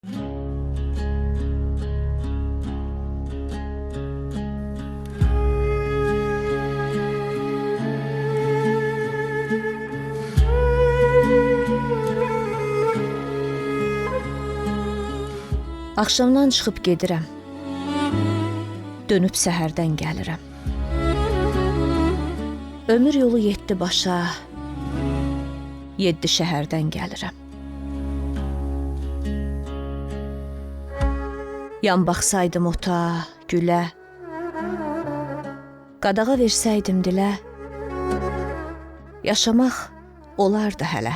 Axşamdan çıxıb gedirəm. Dönüb səhərdən gəlirəm. Ömür yolu 7 başa, 7 şəhərdən gəlirəm. Yan baxsaydım ota, gülə, qadağa versəydim dilə, yaşamaq olardı hələ.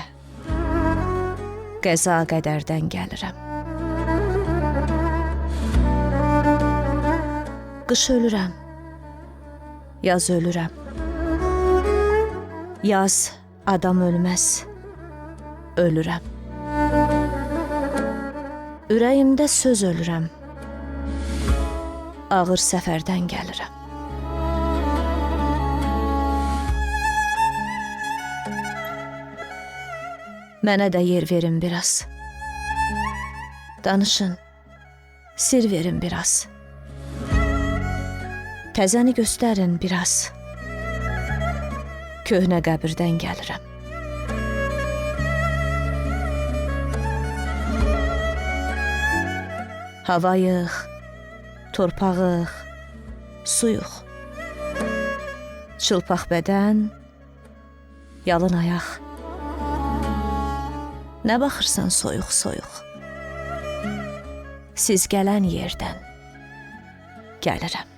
Qəza qədərdən gəlirəm. Qış ölürəm, yaz ölürəm. Yaz adam ölməz, ölürəm. Ürəyimdə söz ölürəm, ağır səfərdən gəlirəm. Mənə də yer verin biraz. Danışın, sir verin biraz. Təzəni göstərin biraz. Köhnə qəbirdən gəlirəm. Havayıq, torpağıq, suyuq. Çılpaq bədən, yalın ayaq. Nə baxırsan soyuq-soyuq? Siz gələn yerdən gəlirəm.